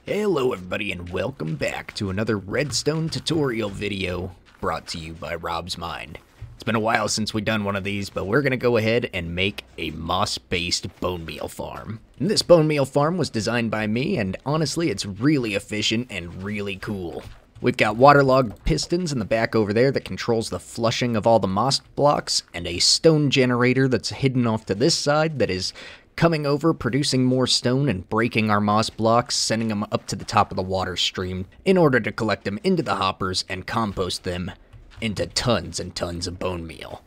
Hello everybody and welcome back to another Redstone tutorial video brought to you by Rob's Mind. It's been a while since we've done one of these, but we're going to go ahead and make a moss-based bone meal farm. And this bone meal farm was designed by me, and honestly it's really efficient and really cool. We've got waterlogged pistons in the back over there that controls the flushing of all the moss blocks, and a stone generator that's hidden off to this side that is coming over, producing more stone and breaking our moss blocks, sending them up to the top of the water stream in order to collect them into the hoppers and compost them into tons and tons of bone meal.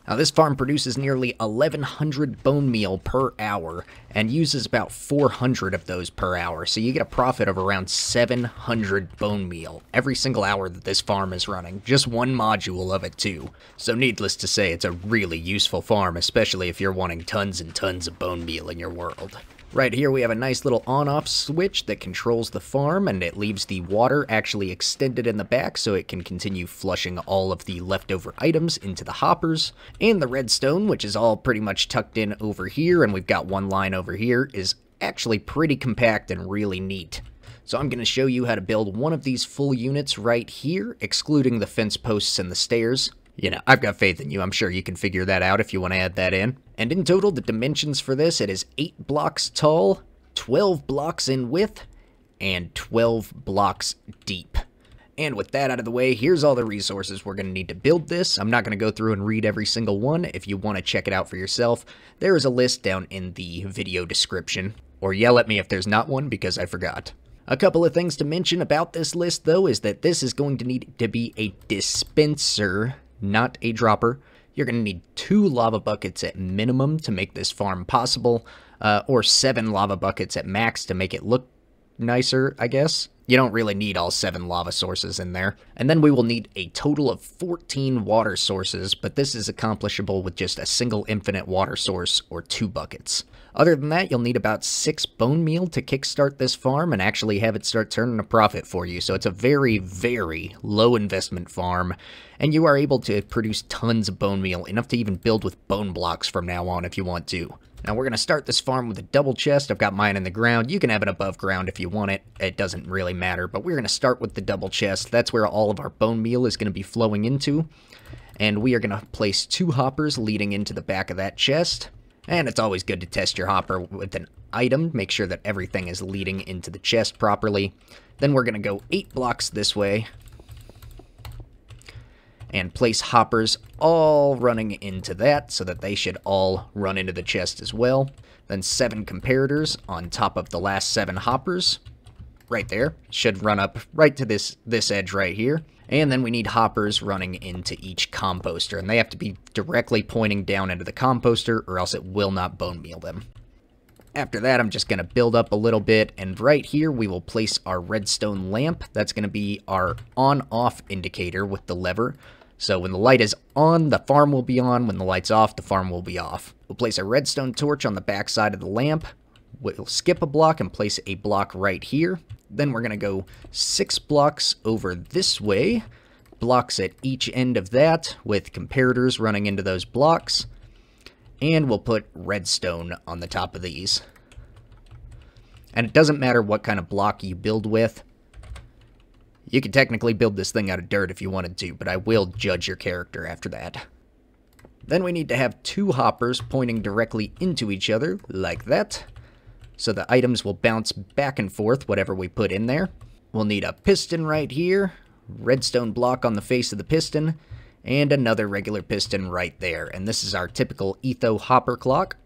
Now this farm produces nearly 1,100 bone meal per hour and uses about 400 of those per hour, so you get a profit of around 700 bone meal every single hour that this farm is running, just one module of it too. So needless to say, it's a really useful farm, especially if you're wanting tons and tons of bone meal in your world. Right here we have a nice little on-off switch that controls the farm, and it leaves the water actually extended in the back so it can continue flushing all of the leftover items into the hoppers. And the redstone, which is all pretty much tucked in over here, and we've got one line over here, is actually pretty compact and really neat. So I'm going to show you how to build one of these full units right here, excluding the fence posts and the stairs. You know, I've got faith in you. I'm sure you can figure that out if you want to add that in. And in total, the dimensions for this, it is 8 blocks tall, 12 blocks in width, and 12 blocks deep. And with that out of the way, here's all the resources we're going to need to build this. I'm not going to go through and read every single one. If you want to check it out for yourself, there is a list down in the video description. Or yell at me if there's not one, because I forgot. A couple of things to mention about this list, though, is that this is going to need to be a dispenser, not a dropper. You're going to need 2 lava buckets at minimum to make this farm possible, or 7 lava buckets at max to make it look nicer, I guess. You don't really need all 7 lava sources in there. And then we will need a total of 14 water sources, but this is accomplishable with just a single infinite water source or 2 buckets. Other than that, you'll need about 6 bone meal to kickstart this farm and actually have it start turning a profit for you. So it's a very, very low investment farm, and you are able to produce tons of bone meal, enough to even build with bone blocks from now on if you want to. Now we're going to start this farm with a double chest. I've got mine in the ground. You can have it above ground if you want it. It doesn't really matter, but we're going to start with the double chest. That's where all of our bone meal is going to be flowing into. And we are going to place 2 hoppers leading into the back of that chest. And it's always good to test your hopper with an item. Make sure that everything is leading into the chest properly. Then we're going to go 8 blocks this way and place hoppers all running into that so that they should all run into the chest as well. Then 7 comparators on top of the last 7 hoppers right there. Should run up right to this edge right here. And then we need hoppers running into each composter, and they have to be directly pointing down into the composter or else it will not bone meal them. After that, I'm just going to build up a little bit, and right here we will place our redstone lamp. That's going to be our on-off indicator with the lever. So when the light is on, the farm will be on. When the light's off, the farm will be off. We'll place a redstone torch on the back side of the lamp. We'll skip a block and place a block right here. Then we're going to go 6 blocks over this way. Blocks at each end of that with comparators running into those blocks. And we'll put redstone on the top of these. And it doesn't matter what kind of block you build with. You could technically build this thing out of dirt if you wanted to, but I will judge your character after that. Then we need to have 2 hoppers pointing directly into each other, like that. So the items will bounce back and forth, whatever we put in there. We'll need a piston right here, redstone block on the face of the piston, and another regular piston right there. And this is our typical Etho hopper clock.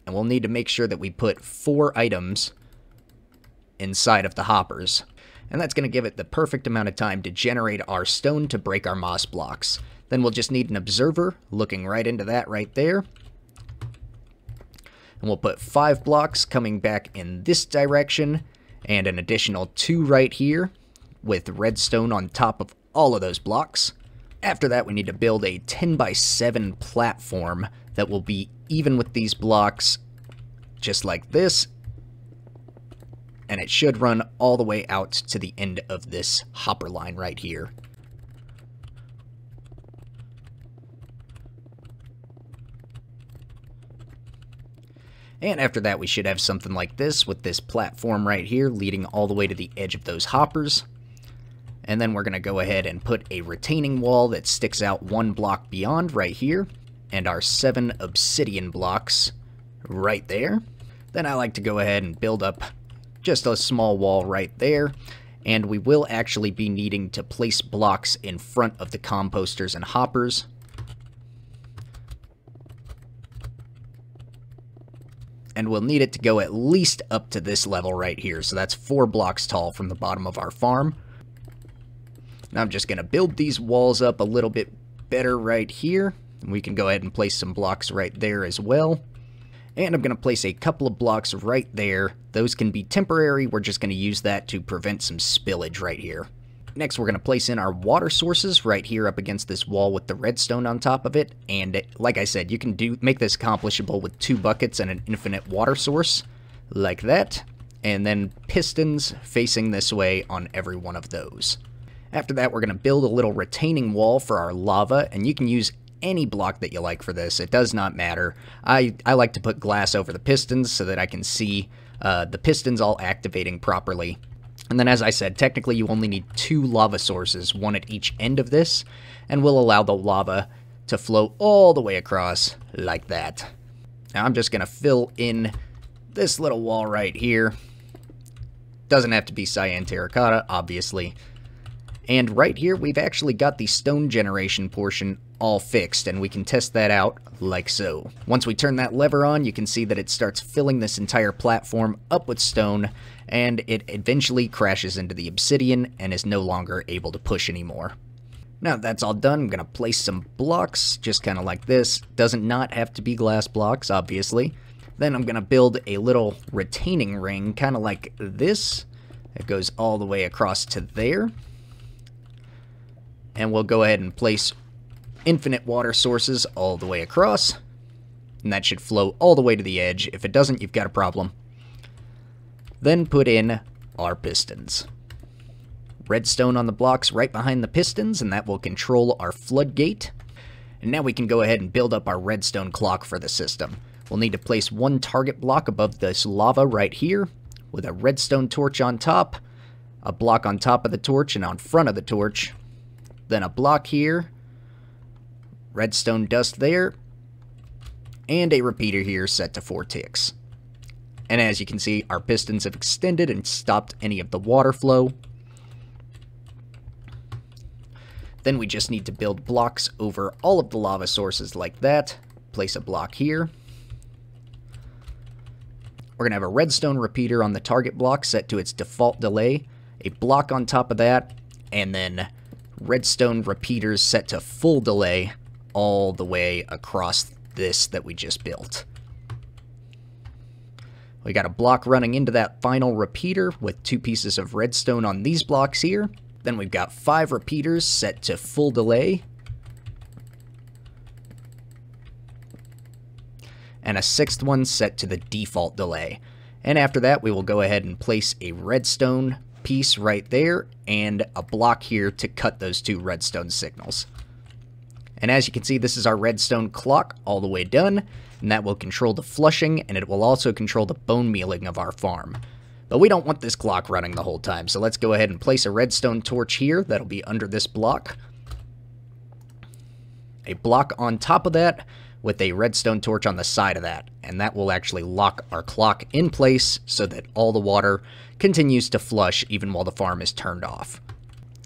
And we'll need to make sure that we put 4 items inside of the hoppers. And that's going to give it the perfect amount of time to generate our stone to break our moss blocks. Then we'll just need an observer looking right into that right there. And we'll put 5 blocks coming back in this direction, and an additional 2 right here, with redstone on top of all of those blocks. After that, we need to build a 10x7 platform that will be even with these blocks, just like this. And it should run all the way out to the end of this hopper line right here. And after that, we should have something like this with this platform right here leading all the way to the edge of those hoppers. And then we're going to go ahead and put a retaining wall that sticks out 1 block beyond right here, and our 7 obsidian blocks right there. Then I like to go ahead and build up just a small wall right there, and we will actually be needing to place blocks in front of the composters and hoppers. And we'll need it to go at least up to this level right here, so that's 4 blocks tall from the bottom of our farm. Now I'm just going to build these walls up a little bit better right here. We can go ahead and place some blocks right there as well. And I'm going to place a couple of blocks right there. Those can be temporary. We're just going to use that to prevent some spillage right here. Next, we're going to place in our water sources right here up against this wall with the redstone on top of it. And like I said, you can make this accomplishable with 2 buckets and an infinite water source, like that. And then pistons facing this way on every one of those. After that, we're going to build a little retaining wall for our lava, and you can use any block that you like for this. It does not matter. I like to put glass over the pistons so that I can see the pistons all activating properly. And then, as I said, technically you only need 2 lava sources, 1 at each end of this, and we'll allow the lava to flow all the way across like that. Now I'm just going to fill in this little wall right here. Doesn't have to be cyan terracotta, obviously. And right here, we've actually got the stone generation portion all fixed, and we can test that out like so. Once we turn that lever on, you can see that it starts filling this entire platform up with stone, and it eventually crashes into the obsidian and is no longer able to push anymore. Now that that's all done, I'm going to place some blocks, just kind of like this. Doesn't not have to be glass blocks, obviously. Then I'm going to build a little retaining ring, kind of like this. It goes all the way across to there. And we'll go ahead and place infinite water sources all the way across. And that should flow all the way to the edge. If it doesn't, you've got a problem. Then put in our pistons. Redstone on the blocks right behind the pistons, and that will control our floodgate. And now we can go ahead and build up our redstone clock for the system. We'll need to place 1 target block above this lava right here, with a redstone torch on top, a block on top of the torch and on front of the torch, then a block here, redstone dust there, and a repeater here set to 4 ticks. And as you can see, our pistons have extended and stopped any of the water flow. Then we just need to build blocks over all of the lava sources like that. Place a block here. We're going to have a redstone repeater on the target block set to its default delay, a block on top of that, and then redstone repeaters set to full delay all the way across this that we just built. We got a block running into that final repeater with 2 pieces of redstone on these blocks here. Then we've got 5 repeaters set to full delay. And a 6th one set to the default delay. And after that, we will go ahead and place a redstone piece right there and a block here to cut those 2 redstone signals. And as you can see, this is our redstone clock all the way done, and that will control the flushing, and it will also control the bone mealing of our farm. But we don't want this clock running the whole time, so let's go ahead and place a redstone torch here that'll be under this block. A block on top of that with a redstone torch on the side of that, and that will actually lock our clock in place so that all the water continues to flush even while the farm is turned off.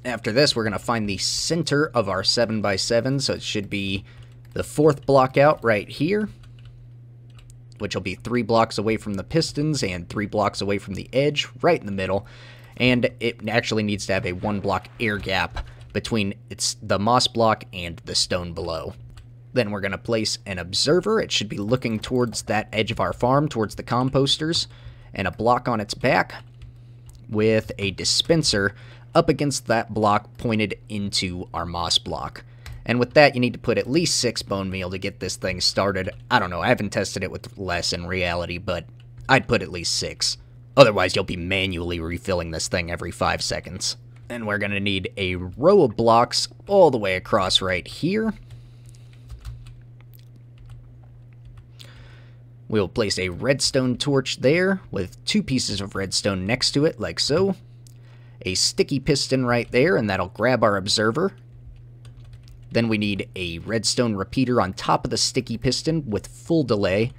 After this, we're going to find the center of our 7x7, so it should be the 4th block out right here, which will be 3 blocks away from the pistons and 3 blocks away from the edge, right in the middle, and it actually needs to have a 1 block air gap between the moss block and the stone below. Then we're going to place an observer. It should be looking towards that edge of our farm, towards the composters, and a block on its back with a dispenser up against that block pointed into our moss block. And with that, you need to put at least 6 bone meal to get this thing started. I don't know, I haven't tested it with less in reality, but I'd put at least 6. Otherwise, you'll be manually refilling this thing every 5 seconds. And we're going to need a row of blocks all the way across right here. We'll place a redstone torch there with 2 pieces of redstone next to it, like so. A sticky piston right there, and that'll grab our observer. Then we need a redstone repeater on top of the sticky piston with full delay,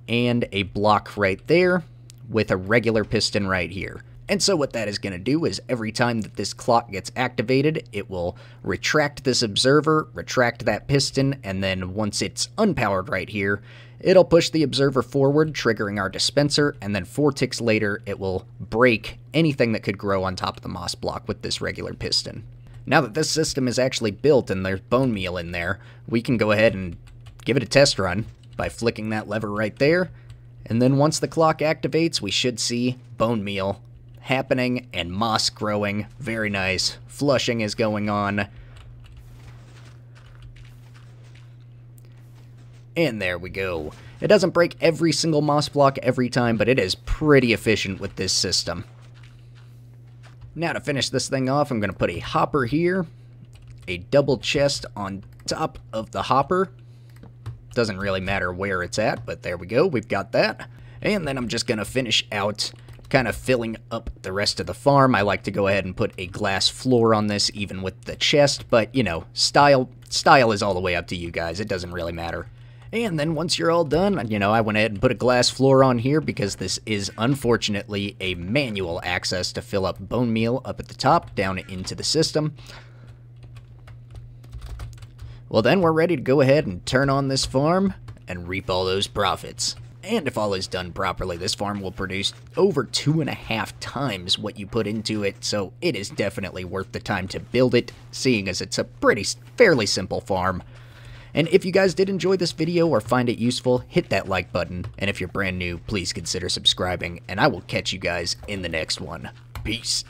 and a block right there with a regular piston right here. And so what that is going to do is every time that this clock gets activated, it will retract this observer, retract that piston, and then once it's unpowered right here, it'll push the observer forward, triggering our dispenser, and then 4 ticks later, it will break anything that could grow on top of the moss block with this regular piston. Now that this system is actually built and there's bone meal in there, we can go ahead and give it a test run by flicking that lever right there. And then once the clock activates, we should see bone meal happening and moss growing. Very nice. Flushing is going on. And there we go. It doesn't break every single moss block every time, but it is pretty efficient with this system. Now to finish this thing off, I'm going to put a hopper here, a double chest on top of the hopper. Doesn't really matter where it's at, but there we go, we've got that. And then I'm just going to finish out kind of filling up the rest of the farm. I like to go ahead and put a glass floor on this, even with the chest, but, you know, style is all the way up to you guys. It doesn't really matter. And then once you're all done, you know, I went ahead and put a glass floor on here because this is unfortunately a manual access to fill up bone meal up at the top, down into the system. Well, then we're ready to go ahead and turn on this farm and reap all those profits. And if all is done properly, this farm will produce over 2.5 times what you put into it, so it is definitely worth the time to build it, seeing as it's a fairly simple farm. And if you guys did enjoy this video or find it useful, hit that like button, and if you're brand new, please consider subscribing, and I will catch you guys in the next one. Peace.